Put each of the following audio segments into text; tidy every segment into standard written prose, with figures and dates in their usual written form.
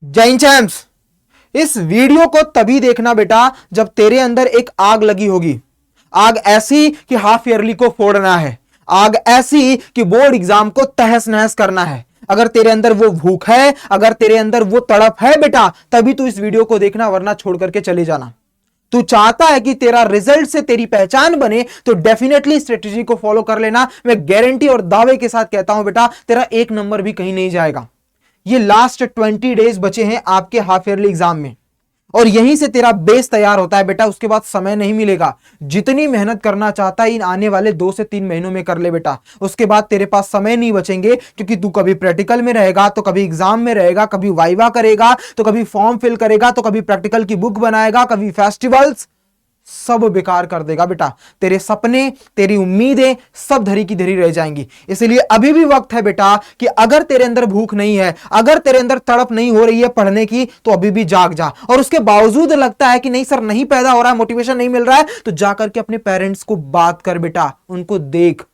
जय चैम्प्स। इस वीडियो को तभी देखना बेटा जब तेरे अंदर एक आग लगी होगी। आग ऐसी कि हाफ ईयरली को फोड़ना है, आग ऐसी कि बोर्ड एग्जाम को तहस नहस करना है। अगर तेरे अंदर वो भूख है, अगर तेरे अंदर वो तड़प है बेटा, तभी तू इस वीडियो को देखना, वरना छोड़ करके चले जाना। तू चाहता है कि तेरा रिजल्ट से तेरी पहचान बने तो डेफिनेटली स्ट्रेटेजी को फॉलो कर लेना। मैं गारंटी और दावे के साथ कहता हूं बेटा, तेरा एक नंबर भी कहीं नहीं जाएगा। ये लास्ट 20 डेज बचे हैं आपके हाफ ईयरली एग्जाम में, और यहीं से तेरा बेस तैयार होता है बेटा। उसके बाद समय नहीं मिलेगा। जितनी मेहनत करना चाहता है इन आने वाले 2 से 3 महीनों में कर ले बेटा। उसके बाद तेरे पास समय नहीं बचेंगे, क्योंकि तू कभी प्रैक्टिकल में रहेगा तो कभी एग्जाम में रहेगा, कभी वाइवा करेगा तो कभी फॉर्म फिल करेगा तो कभी प्रैक्टिकल की बुक बनाएगा, कभी फेस्टिवल्स, सब बेकार कर देगा बेटा। तेरे सपने, तेरी उम्मीदें सब धरी की धरी रह जाएंगी। इसलिए अभी भी वक्त है बेटा कि अगर तेरे अंदर भूख नहीं है, अगर तेरे अंदर तड़प नहीं हो रही है पढ़ने की, तो अभी भी जाग जा। और उसके बावजूद लगता है कि नहीं सर, नहीं पैदा हो रहा है, मोटिवेशन नहीं मिल रहा है, तो जाकर के अपने पेरेंट्स को बात कर बेटा, उनको देख।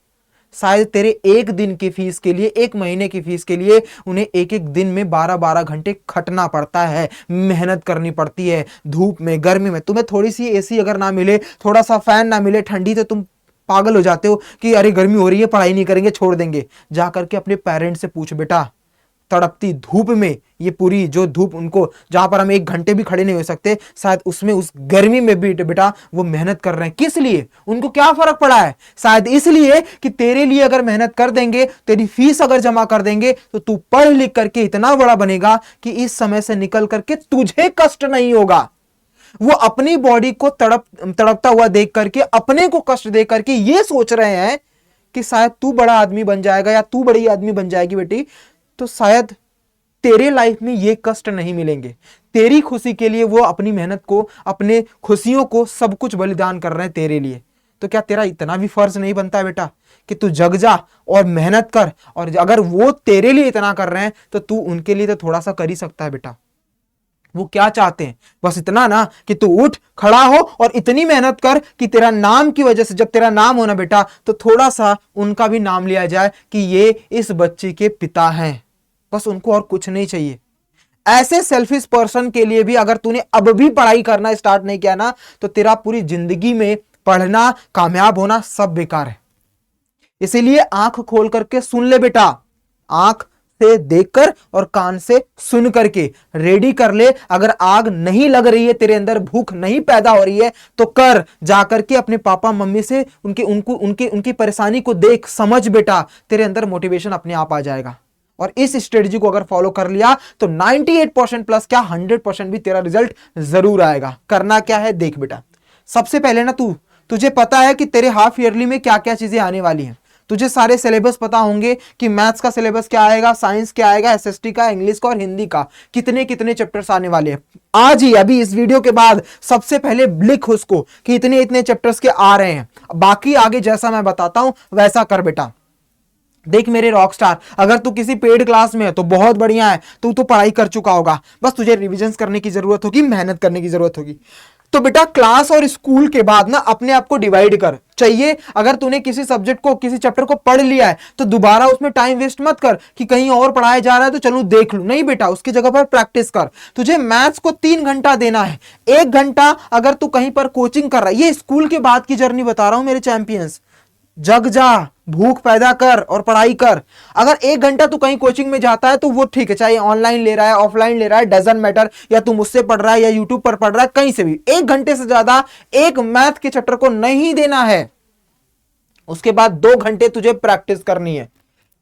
शायद तेरे एक दिन की फीस के लिए, एक महीने की फीस के लिए उन्हें एक एक दिन में 12-12 घंटे खटना पड़ता है, मेहनत करनी पड़ती है। धूप में, गर्मी में, तुम्हें थोड़ी सी एसी अगर ना मिले, थोड़ा सा फैन ना मिले, ठंडी, तो तुम पागल हो जाते हो कि अरे गर्मी हो रही है, पढ़ाई नहीं करेंगे, छोड़ देंगे। जाकर के अपने पेरेंट्स से पूछ बेटा, तड़पती धूप में, ये पूरी जो धूप उनको, जहां पर हम 1 घंटे भी खड़े नहीं हो सकते, शायद उसमें, उस गर्मी में भी बेटा वो मेहनत कर रहे हैं। किस लिए? उनको क्या फर्क पड़ा है? शायद इसलिए कि तेरे लिए अगर मेहनत कर देंगे, तेरी फीस अगर जमा कर देंगे, तो तू पढ़ लिख करके इतना बड़ा बनेगा कि इस समय से निकल करके तुझे कष्ट नहीं होगा। वो अपनी बॉडी को तड़पता हुआ देख करके, अपने को कष्ट देख करके ये सोच रहे हैं कि शायद तू बड़ा आदमी बन जाएगा या तू बड़ी आदमी बन जाएगी बेटी, तो शायद तेरे लाइफ में ये कष्ट नहीं मिलेंगे। तेरी खुशी के लिए वो अपनी मेहनत को, अपने खुशियों को, सब कुछ बलिदान कर रहे हैं तेरे लिए। तो क्या तेरा इतना भी फर्ज नहीं बनता है बेटा कि तू जग जा और मेहनत कर? और अगर वो तेरे लिए इतना कर रहे हैं तो तू उनके लिए तो थोड़ा सा कर ही सकता है बेटा। वो क्या चाहते हैं? बस इतना ना कि तू उठ, खड़ा हो और इतनी मेहनत कर कि तेरा नाम की वजह से, जब तेरा नाम हो ना बेटा, तो थोड़ा सा उनका भी नाम लिया जाए कि ये इस बच्चे के पिता हैं। बस उनको और कुछ नहीं चाहिए। ऐसे सेल्फिश पर्सन के लिए भी अगर तूने अब भी पढ़ाई करना स्टार्ट नहीं किया ना, तो तेरा पूरी जिंदगी में पढ़ना, कामयाब होना सब बेकार है। इसीलिए आंख खोल करके सुन ले बेटा, आंख से देखकर और कान से सुन करके रेडी कर ले। अगर आग नहीं लग रही है तेरे अंदर, भूख नहीं पैदा हो रही है, तो कर जाकर के अपने पापा मम्मी से उनकी परेशानी को देख, समझ बेटा, तेरे अंदर मोटिवेशन अपने आप आ जाएगा। और इस स्ट्रेटजी को अगर फॉलो कर लिया तो 98% प्लस क्या 100% भी तेरा रिजल्ट जरूर आएगा। करना क्या है देख बेटा, सबसे पहले ना तुझे पता है कि तेरे हाफ ईयरली में क्या क्या चीजें आने वाली हैं। तुझे सारे सिलेबस पता होंगे कि मैथ्स का सिलेबस क्या आएगा, साइंस क्या आएगा, एसएसटी का, इंग्लिश का और हिंदी का, कितने कितने चैप्टर्स आने वाले हैं। आज ही, अभी इस वीडियो के बाद सबसे पहले लिख उसको कि इतने इतने चैप्टर्स के आ रहे हैं। बाकी आगे जैसा मैं बताता हूं वैसा कर बेटा। देख मेरे रॉक स्टार, अगर तू किसी पेड क्लास में है तो बहुत बढ़िया है, तू तो पढ़ाई कर चुका होगा, बस तुझे रिविजन्स करने की जरूरत होगी, मेहनत करने की जरूरत होगी। तो बेटा क्लास और स्कूल के बाद ना अपने आप को डिवाइड कर। चाहिए अगर तूने किसी सब्जेक्ट को, किसी चैप्टर को पढ़ लिया है, तो दोबारा उसमें टाइम वेस्ट मत कर कि कहीं और पढ़ाया जा रहा है तो चलो देख लूं। नहीं बेटा, उसकी जगह पर प्रैक्टिस कर। तुझे मैथ्स को 3 घंटा देना है, 1 घंटा अगर तू कहीं पर कोचिंग कर रहा है, ये स्कूल के बाद की जर्नी बता रहा हूं मेरे चैंपियंस। जग जा, भूख पैदा कर और पढ़ाई कर। अगर 1 घंटा तू कहीं कोचिंग में जाता है तो वो ठीक है, चाहे ऑनलाइन ले रहा है, ऑफलाइन ले रहा है, डजंट मैटर, या तू मुझसे पढ़ रहा है या यूट्यूब पर पढ़ रहा है, कहीं से भी 1 घंटे से ज्यादा एक मैथ के चैप्टर को नहीं देना है। उसके बाद 2 घंटे तुझे प्रैक्टिस करनी है।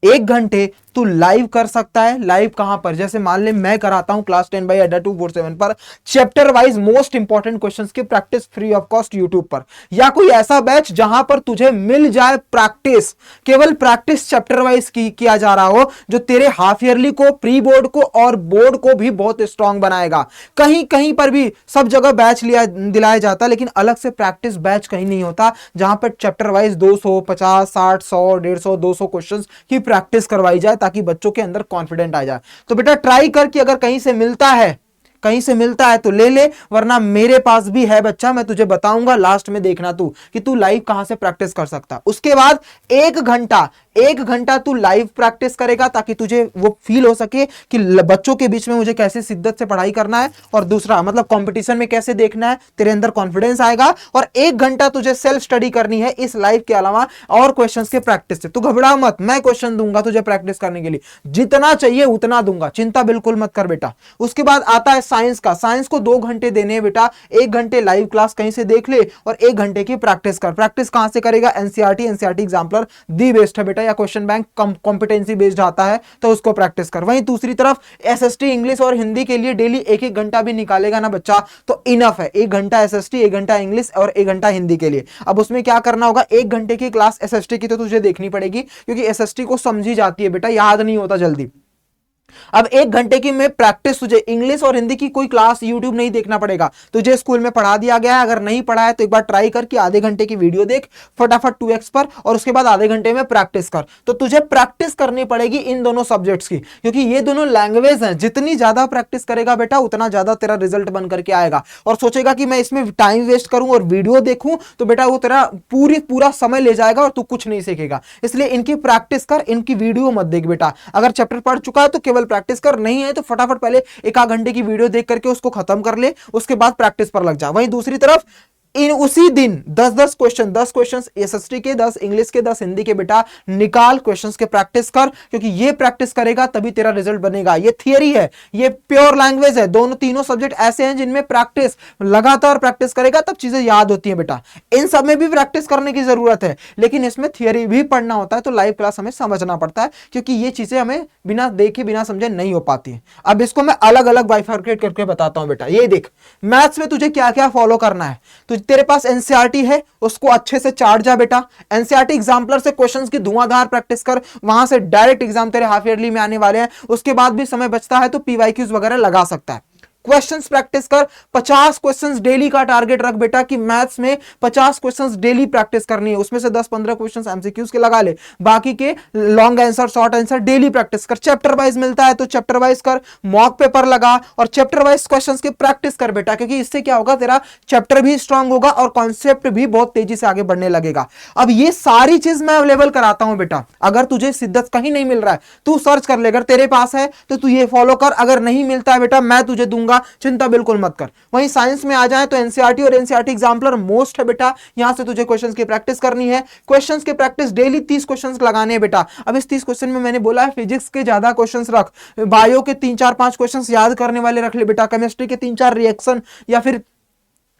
1 घंटे तू लाइव कर सकता है। लाइव कहां पर? जैसे मान ले मैं कराता हूं क्लास 10 बाई अड्डा 247 पर, chapter wise most important questions की practice free of cost YouTube पर, या कोई ऐसा बैच जहां पर तुझे मिल जाए प्रैक्टिस, केवल प्रैक्टिस चैप्टर वाइज किया जा रहा हो, जो तेरे हाफ ईयरली को, प्री बोर्ड को और बोर्ड को भी बहुत स्ट्रांग बनाएगा। कहीं कहीं पर भी सब जगह बैच दिलाया जाता है, लेकिन अलग से प्रैक्टिस बैच कहीं नहीं होता जहां पर चैप्टर वाइज 200, 50, 60, 100, 150, 200 क्वेश्चंस की प्रैक्टिस करवाई जाए, ताकि बच्चों के अंदर कॉन्फिडेंट आ जाए। तो बेटा ट्राई कर कि अगर कहीं से मिलता है तो ले ले, वरना मेरे पास भी है बच्चा, मैं तुझे बताऊंगा, लास्ट में देखना तू कि तू लाइव कहां से प्रैक्टिस कर सकता। उसके बाद 1 घंटा 1 घंटा तू लाइव प्रैक्टिस करेगा ताकि तुझे वो फील हो सके कि बच्चों के बीच में मुझे कैसे शिद्दत से पढ़ाई करना है, और दूसरा मतलब कंपटीशन में कैसे देखना है, तेरे अंदर कॉन्फिडेंस आएगा। और 1 घंटा तुझे सेल्फ स्टडी करनी है इस लाइव के अलावा और क्वेश्चंस के प्रैक्टिस से। तू घबरा मत, मैं क्वेश्चन दूंगा तुझे प्रैक्टिस करने के लिए, जितना चाहिए उतना दूंगा, चिंता बिल्कुल मत कर बेटा। उसके बाद आता है साइंस का। साइंस को 2 घंटे देने हैं बेटा, 1 घंटे लाइव क्लास कहीं से देख ले और 1 घंटे की प्रैक्टिस कर। प्रैक्टिस कहां से करेगा? एनसीईआरटी, एनसीईआरटी एग्जाम्पलर दी बेस्ड है बेटा, या क्वेश्चन बैंक कॉम्पिटेंसी बेस्ड आता है तो उसको प्रैक्टिस कर। वहीं दूसरी तरफ एसएसटी इंग्लिश और हिंदी के लिए डेली 1-1 घंटा भी निकालेगा ना बच्चा तो इनफ है। 1 घंटा एसएसटी, 1 घंटा इंग्लिश और 1 घंटा हिंदी के लिए। अब उसमें क्या करना होगा, 1 घंटे की क्लास एसएसटी की तो तुझे देखनी पड़ेगी, क्योंकि एसएसटी को समझी जाती है बेटा, याद नहीं होता जल्दी। अब 1 घंटे की में प्रैक्टिस, तुझे इंग्लिश और हिंदी की कोई क्लास यूट्यूब नहीं देखना पड़ेगा, तुझे स्कूल में पढ़ा दिया गया है। अगर नहीं पढ़ा है तो एक बार ट्राई कर कि आधे घंटे की वीडियो देख फटाफट 2x पर, और उसके बाद आधे घंटे में प्रैक्टिस कर। तो तुझे प्रैक्टिस करनी पड़ेगी इन दोनों सब्जेक्ट्स की, क्योंकि ये दोनों लैंग्वेज हैं। जितनी ज्यादा प्रैक्टिस करेगा बेटा उतना ज्यादा तेरा रिजल्ट बन करके आएगा। और सोचेगा कि मैं इसमें टाइम वेस्ट करूं और वीडियो देखूं तो बेटा वो तेरा पूरा समय ले जाएगा और तू कुछ नहीं सीखेगा। इसलिए इनकी प्रैक्टिस कर, इनकी वीडियो मत देख बेटा। अगर चैप्टर पढ़ चुका है तो केवल प्रैक्टिस कर, नहीं है तो फटाफट पहले 1-1 घंटे की वीडियो देख करके उसको खत्म कर ले, उसके बाद प्रैक्टिस पर लग जा। वहीं दूसरी तरफ इन उसी दिन 10 क्वेश्चन, 10 क्वेश्चन एसएसटी के, 10 इंग्लिश के, 10 हिंदी के बेटा निकाल, क्वेश्चंस के प्रैक्टिस कर, क्योंकि ये प्रैक्टिस करेगा तभी तेरा रिजल्ट बनेगा। ये थियरी है, ये प्योर लैंग्वेज है। दोनों तीनों सब्जेक्ट ऐसे हैं जिनमें प्रैक्टिस, लगातार प्रैक्टिस करेगा तब चीजें याद होती हैं बेटा। इन सब में भी प्रैक्टिस करने की जरूरत है, लेकिन इसमें थियरी भी पढ़ना होता है, तो लाइव क्लास हमें समझना पड़ता है, क्योंकि ये चीजें हमें बिना देखे बिना समझे नहीं हो पाती है। अब इसको मैं अलग अलग बाइफरकेट करके बताता हूं बेटा। ये देख, मैथ्स में तुझे क्या क्या फॉलो करना है। तो तेरे पास एनसीईआरटी है, उसको अच्छे से चाट जा बेटा। एनसीईआरटी एग्जाम्पलर से क्वेश्चंस की धुआंधार प्रैक्टिस कर, वहां से डायरेक्ट एग्जाम तेरे हाफ ईयरली में आने वाले हैं। उसके बाद भी समय बचता है तो पीवाईक्यूज वगैरह लगा सकता है। क्वेश्चंस प्रैक्टिस कर, 50 क्वेश्चंस डेली का टारगेट रख बेटा कि मैथ्स में 50 क्वेश्चंस डेली प्रैक्टिस करनी है। उसमें से 10-15 क्वेश्चंस एमसीक्यूज के लगा ले, बाकी के long answer, short answer daily practice कर। चैप्टर वाइज मिलता है तो चैप्टर वाइज कर, मॉक पेपर लगा और चैप्टर वाइज क्वेश्चंस की प्रैक्टिस कर बेटा, क्योंकि इससे क्या होगा, तेरा चैप्टर भी स्ट्रांग होगा और कॉन्सेप्ट भी बहुत तेजी से आगे बढ़ने लगेगा। अब ये सारी चीज मैं अवेलेबल कराता हूं बेटा। अगर तुझे शिद्दत कहीं नहीं मिल रहा है तू सर्च कर ले, अगर तेरे पास है तो तू ये फॉलो कर, अगर नहीं मिलता है बेटा मैं तुझे दूंगा, चिंता बिल्कुल मत कर। वहीं साइंस में आ जाए तो एनसीईआरटी और एनसीईआरटी एग्जाम्पलर मोस्ट है बेटा, यहां से तुझे क्वेश्चंस की प्रैक्टिस करनी है। क्वेश्चंस की प्रैक्टिस डेली 30 क्वेश्चंस लगाने हैं बेटा। अब इस 30 क्वेश्चन में मैंने बोला है फिजिक्स के ज्यादा क्वेश्चंस रख, बायो के 3-4-5 क्वेश्चंस याद करने वाले रख ले बेटा, केमिस्ट्री के 3-4 रिएक्शन या फिर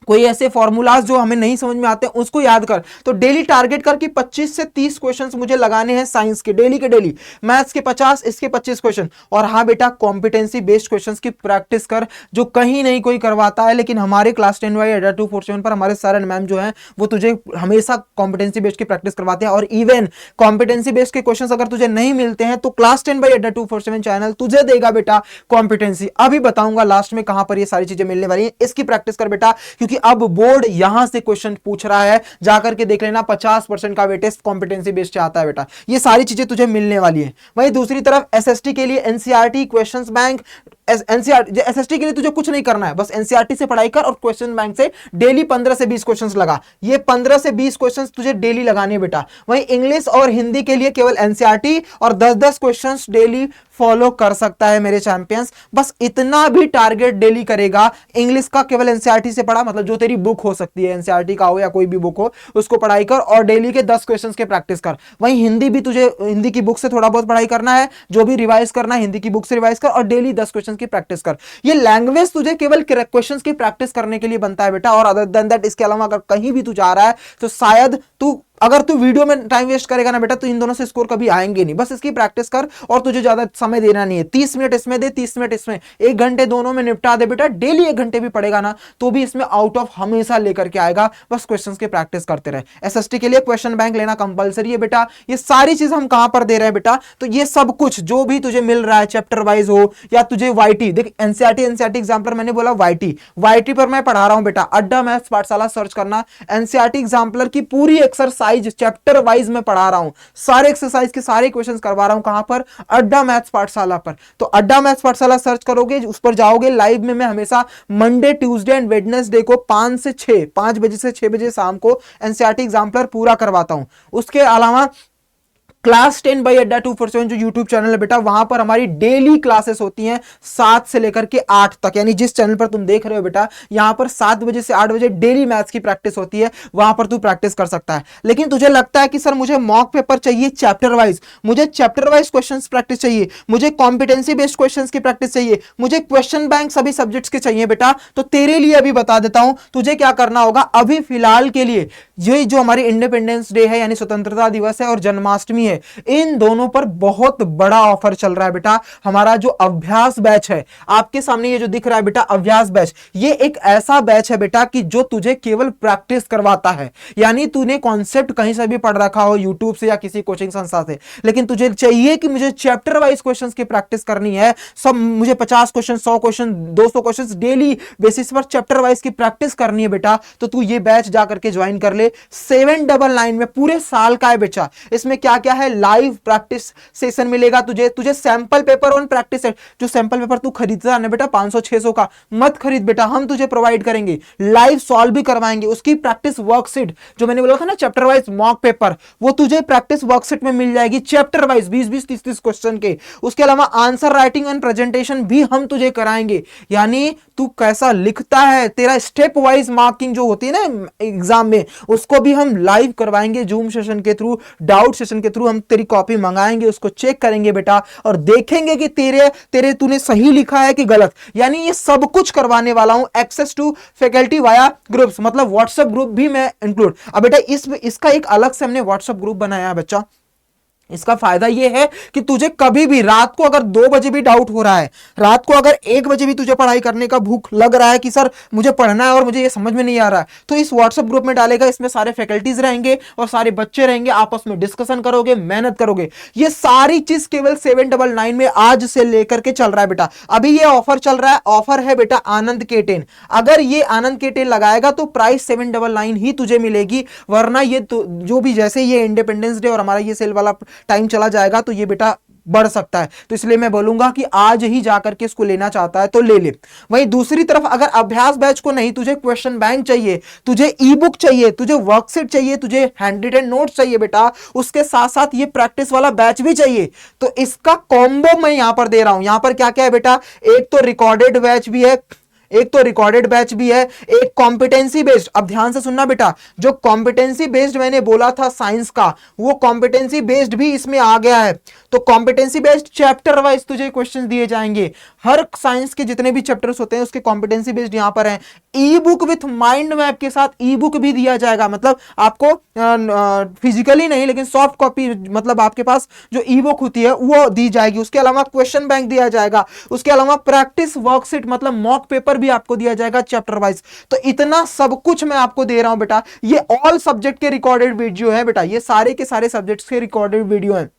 कोई ऐसे फॉर्मूलाज जो हमें नहीं समझ में आते हैं उसको याद कर। तो डेली टारगेट कर कि 25 से 30 क्वेश्चंस मुझे लगाने हैं साइंस के डेली के डेली, मैथ्स के 50, इसके 25 क्वेश्चन। और हाँ बेटा, कॉम्पिटेंसी बेस्ड क्वेश्चंस की प्रैक्टिस कर, जो कहीं नहीं कोई करवाता है, लेकिन हमारे क्लास 10 वाई अड्डा 247 पर हमारे सर एंड मैम जो है वो तुझे हमेशा कॉम्पिटेंसी बेस्ड की प्रैक्टिस करवाते हैं। और इवन कॉम्पिटेंसी बेस्ड के क्वेश्चन अगर तुझे नहीं मिलते हैं तो क्लास 10 बाई अड्डा 247 चैनल तुझे देगा बेटा कॉम्पिटेंसी। अभी बताऊंगा लास्ट में कहां पर ये सारी चीजें मिलने वाली है, इसकी प्रैक्टिस कर बेटा, क्योंकि अब बोर्ड यहां से क्वेश्चन पूछ रहा है, जाकर के देख लेना 50% का वेटेज कॉम्पिटेंसी बेस्ड से आता है बेटा। ये सारी चीजें तुझे मिलने वाली है। वहीं दूसरी तरफ एसएसटी के लिए NCERT, questions bank, NCERT SST के लिए तुझे कुछ नहीं करना है, बस एनसीईआरटी से पढ़ाई कर और क्वेश्चन बैंक से डेली 15 से 20 क्वेश्चंस लगा। ये 15 से 20 क्वेश्चंस तुझे डेली लगाने बेटा। वहीं इंग्लिश और हिंदी के लिए केवल एनसीईआरटी और 10-10 क्वेश्चंस डेली फॉलो कर सकता है मेरे चैंपियंस। बस इतना भी टारगेट डेली करेगा। इंग्लिश का केवल एनसीईआरटी से पढ़ा, मतलब जो तेरी बुक हो सकती है, एनसीईआरटी का हो या कोई भी बुक हो, उसको पढ़ाई कर और डेली के 10 क्वेश्चंस के प्रैक्टिस कर। वहीं हिंदी भी तुझे हिंदी की बुक से थोड़ा बहुत पढ़ाई करना है, जो भी रिवाइज करना है हिंदी की बुक से रिवाइज कर और डेली 10 क्वेश्चन की प्रैक्टिस कर। ये लैंग्वेज तुझे केवल क्वेश्चंस की प्रैक्टिस करने के लिए बनता है बेटा। और अदर देन दैट, इसके अलावा अगर कहीं भी तू जा रहा है तो शायद तू, अगर तू वीडियो में टाइम वेस्ट करेगा ना बेटा तो इन दोनों से स्कोर कभी आएंगे नहीं। बस इसकी प्रैक्टिस कर और तुझे ज्यादा समय देना नहीं है। 30 मिनट इसमें दे, 30 मिनट इसमें, 1 घंटे दोनों में निपटा दे बेटा। डेली 1 घंटे भी पड़ेगा ना तो भी इसमें आउट ऑफ हमेशा लेकर के आएगा। बस क्वेश्चंस की प्रैक्टिस करते रहे। एसएसटी के लिए क्वेश्चन बैंक लेना कंपलसरी है बेटा। ये सारी चीज हम कहां पर दे रहे हैं बेटा, तो ये सब कुछ जो भी तुझे मिल रहा है चैप्टर वाइज हो या तुझे वाईटी, देख एनसीईआरटी एग्जाम्पलर मैंने बोला वाईटी पर मैं पढ़ा रहा हूं बेटा। अड्डा मैथ्स पाठशाला सर्च करना, एनसीईआरटी एग्जाम्पलर की पूरी एक्सरसाइज चैप्टर वाइज में पढ़ा रहा हूं, सारे एक्सरसाइज के सारे क्वेश्चंस करवा रहा हूं। कहां पर? अड्डा मैथ्स पाठशाला पर। तो अड्डा मैथ्स पाठशाला सर्च करोगे, उस पर जाओगे, लाइव में मैं हमेशा मंडे, ट्यूसडे एंड वेडनेसडे को 5 बजे से 6 बजे शाम को एनसीईआरटी एग्जाम्पलर पूरा करवाता हूं। उसके अलावा क्लास 10 बाई अड्डा 247 जो यूट्यूब चैनल है बेटा, वहां पर हमारी डेली क्लासेस होती हैं 7 से लेकर के 8 तक। यानी जिस चैनल पर तुम देख रहे हो बेटा, यहां पर 7 बजे से 8 बजे डेली मैथ्स की प्रैक्टिस होती है, वहां पर तू प्रैक्टिस कर सकता है। लेकिन तुझे लगता है कि सर मुझे मॉक पेपर चाहिए चैप्टर वाइज, मुझे चैप्टर वाइज क्वेश्चंस प्रैक्टिस चाहिए, मुझे कॉम्पिटेंसी बेस्ड क्वेश्चंस की प्रैक्टिस चाहिए, मुझे क्वेश्चन बैंक सभी सब्जेक्ट्स के चाहिए बेटा, तो तेरे लिए अभी बता देता हूं तुझे क्या करना होगा। अभी फिलहाल के लिए ये जो हमारी इंडिपेंडेंस डे है यानी स्वतंत्रता दिवस है और जन्माष्टमी है, इन दोनों पर बहुत बड़ा ऑफर चल रहा है बेटा। हमारा जो अभ्यास बैच है, आपके सामने ये जो दिख रहा है बेटा अभ्यास बैच, ये एक ऐसा बैच है बेटा कि जो तुझे केवल प्रैक्टिस करवाता है। यानी तूने कॉन्सेप्ट कहीं से भी पढ़ रखा हो, यूट्यूब से या किसी कोचिंग संस्था से, लेकिन तुझे चाहिए कि मुझे चैप्टर वाइज क्वेश्चंस की प्रैक्टिस करनी है, सब मुझे 50 question, 100 question, 200 question daily basis पर चैप्टर वाइज की प्रैक्टिस करनी है बेटा, तो तू ये बैच जाकर के ज्वाइन कर ले। 799 में पूरे साल का है बेटा। इसमें क्या क्या है, लाइव प्रैक्टिस सेशन मिलेगा तुझे sample paper on practice set. जो सैंपल पेपर तू खरीदता है ना बेटा 500-600 का, मत खरीद बेटा, हम तुझे प्रोवाइड करेंगे, लाइव सॉल्व भी करवाएंगे। उसकी प्रैक्टिस वर्कशीट जो मैंने बोला था ना चैप्टर वाइज मॉक पेपर, वो तुझे प्रैक्टिस वर्कशीट में मिल जाएगी चैप्टर वाइज 20-20, 30-30 क्वेश्चन के। उसके अलावा आंसर राइटिंग एंड प्रेजेंटेशन भी हम तुझे कराएंगे। यानी तू कैसा लिखता है, तेरा स्टेप वाइज मार्किंग जो होती है ना एग्जाम में, उसको भी हम लाइव करवाएंगे जूम सेशन के थ्रू, डाउट सेशन के थ्रू। हम तेरी कॉपी मंगाएंगे, उसको चेक करेंगे बेटा और देखेंगे कि तेरे तूने सही लिखा है कि गलत। यानी ये सब कुछ करवाने वाला हूं। Access to faculty via groups, मतलब व्हाट्सएप ग्रुप भी मैं इंक्लूड। अब बेटा इसका एक अलग से हमने व्हाट्सएप ग्रुप बनाया है बच्चा। इसका फायदा यह है कि तुझे कभी भी रात को अगर 2 बजे भी डाउट हो रहा है, रात को अगर 1 बजे भी तुझे पढ़ाई करने का भूख लग रहा है कि सर मुझे पढ़ना है और मुझे ये समझ में नहीं आ रहा है, तो इस व्हाट्सएप ग्रुप में डालेगा। इसमें सारे फैकल्टीज रहेंगे और सारे बच्चे रहेंगे, आपस में डिस्कशन करोगे, मेहनत करोगे। ये सारी चीज केवल 799 में आज से लेकर के चल रहा है बेटा। अभी ये ऑफर चल रहा है, ऑफर है बेटा आनंद के 10। अगर ये आनंद के 10 लगाएगा तो प्राइस 799 ही तुझे मिलेगी, वरना ये जो भी जैसे ये इंडिपेंडेंस डे और हमारा ये सेल वाला टाइम चला जाएगा तो ये बेटा बढ़ सकता है। तो इसलिए मैं बोलूंगा कि आज ही जाकर के इसको लेना चाहता है तो ले ले। वहीं दूसरी तरफ अगर अभ्यास बैच को नहीं, तुझे क्वेश्चन बैंक चाहिए, तुझे ई बुक चाहिए, तुझे वर्कशीट चाहिए, तुझे हैंड रिटन नोट्स चाहिए बेटा, उसके साथ साथ ये प्रैक्टिस वाला बैच भी चाहिए, तो इसका कॉम्बो मैं यहां पर दे रहा हूं। यहां पर क्या क्या है बेटा, एक तो रिकॉर्डेड बैच भी है, एक कॉम्पिटेंसी बेस्ड। अब ध्यान से सुनना बेटा, जो कॉम्पिटेंसी बेस्ड मैंने बोला था साइंस का, वो कॉम्पिटेंसी बेस्ड भी इसमें आ गया है। तो कॉम्पिटेंसी बेस्ड चैप्टर वाइज तुझे क्वेश्चन दिए जाएंगे। हर साइंस के जितने भी चैप्टर्स होते हैं उसके कॉम्पिटेंसी बेस्ड यहां पर है। ई बुक विथ माइंड मैप के साथ ई बुक भी दिया जाएगा, मतलब आपको फिजिकली नहीं लेकिन सॉफ्ट कॉपी, मतलब आपके पास जो ई बुक होती है वो दी जाएगी। उसके अलावा क्वेश्चन बैंक दिया जाएगा, उसके अलावा प्रैक्टिस वर्कशीट मतलब मॉक पेपर भी आपको दिया जाएगा चैप्टर वाइज। तो इतना सब कुछ मैं आपको दे रहा हूं बेटा। ये ऑल सब्जेक्ट के रिकॉर्डेड वीडियो है बेटा, ये सारे के सारे सब्जेक्ट्स के रिकॉर्डेड वीडियो है।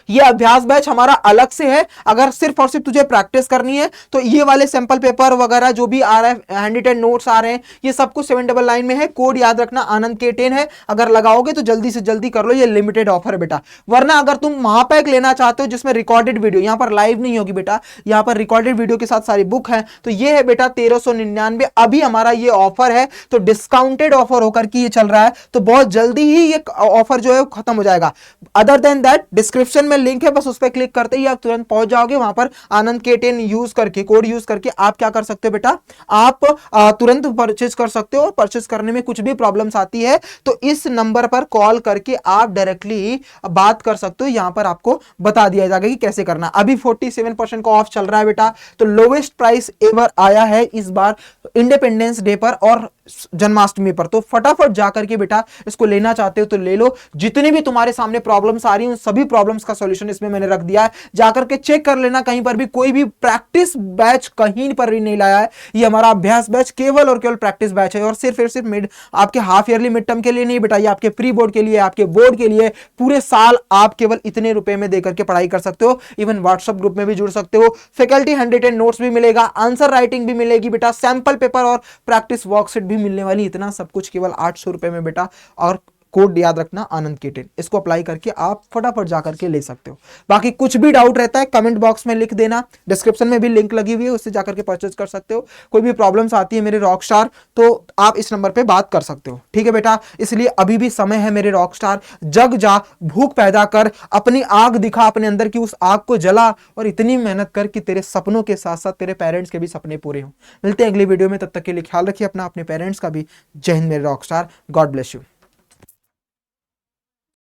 ये अभ्यास बैच हमारा अलग से है। अगर सिर्फ और सिर्फ तुझे प्रैक्टिस करनी है तो ये वाले सैंपल पेपर वगैरह जो भी आ रहा है, हैंड रिटन नोट्स आ रहे हैं, ये सब कुछ 799 में है। कोड याद रखना आनंद के 10 है। अगर लगाओगे तो जल्दी से जल्दी कर लो, ये लिमिटेड ऑफर है बेटा। वरना अगर तुम महापैक लेना चाहते हो जिसमें रिकॉर्डेड वीडियो, यहां पर लाइव नहीं होगी बेटा, यहां पर रिकॉर्डेड वीडियो के साथ सारी बुक है, तो ये है बेटा 1399। अभी हमारा ये ऑफर है तो डिस्काउंटेड ऑफर होकर के ये चल रहा है, तो बहुत जल्दी ही ये ऑफर जो है खत्म हो जाएगा। अदर देन दैट डिस्क्रिप्शन में लिंक है, बस उस पर क्लिक करते ही आप तुरंत पहुंच जाओगे। वहां पर आनंद के 10 यूज करके, कोड यूज करके आप क्या कर सकते हो बेटा, आप तुरंत परचेज कर सकते हो। परचेज करने में कुछ भी प्रॉब्लम्स आती है तो इस नंबर पर कॉल करके आप डायरेक्टली बात कर सकते हो। यहां पर आपको बता दिया जाएगा कि कैसे करना। अभी 47% का ऑफ चल रहा है बेटा, तो लोवेस्ट प्राइस एवर आया है इस बार इंडिपेंडेंस डे पर और जन्माष्टमी पर। तो फटाफट जाकर के बेटा इसको लेना चाहते हो तो ले लो। जितनी भी तुम्हारे सामने प्रॉब्लम्स आ रही हैं उन सभी प्रॉब्लम्स का सॉल्यूशन इसमें मैंने रख दिया है। जाकर के चेक कर लेना, कहीं पर भी कोई भी प्रैक्टिस बैच कहीं पर भी नहीं लाया है। ये हमारा अभ्यास बैच केवल और केवल प्रैक्टिस बैच है और सिर्फ मिड आपके हाफ ईयरली मिड टर्म के लिए नहीं बेटा, ये आपके प्री बोर्ड के लिए, आपके बोर्ड के लिए। पूरे साल आप केवल इतने रुपए में देकर के पढ़ाई कर सकते हो। इवन व्हाट्सएप ग्रुप में भी जुड़ सकते हो, फैकल्टी हैंड रिटन नोट्स भी मिलेगा, आंसर राइटिंग भी मिलेगी बेटा, सैंपल पेपर और प्रैक्टिस वर्कशीट भी मिलने वाली। इतना सब कुछ केवल 800 रुपए में बेटा। और कोड याद रखना, आनंद K10, इसको अप्लाई करके आप फटाफट जा करके ले सकते हो। बाकी कुछ भी डाउट रहता है कमेंट बॉक्स में लिख देना, डिस्क्रिप्शन में भी लिंक लगी हुई है, उससे जाकर के परचेज कर सकते हो। कोई भी प्रॉब्लम्स आती है मेरे रॉकस्टार तो आप इस नंबर पे बात कर सकते हो, ठीक है बेटा। इसलिए अभी भी समय है मेरे रॉकस्टार, जग जा, भूख पैदा कर, अपनी आग दिखा अपने अंदर की, उस आग को जला और इतनी मेहनत कर कि तेरे सपनों के साथ साथ तेरे पेरेंट्स के भी सपने पूरे हों। मिलते हैं अगली वीडियो में, तब तक के लिए ख्याल रखिए अपना, अपने पेरेंट्स का भी। जय हिंद मेरे रॉकस्टार, गॉड ब्लेस यू।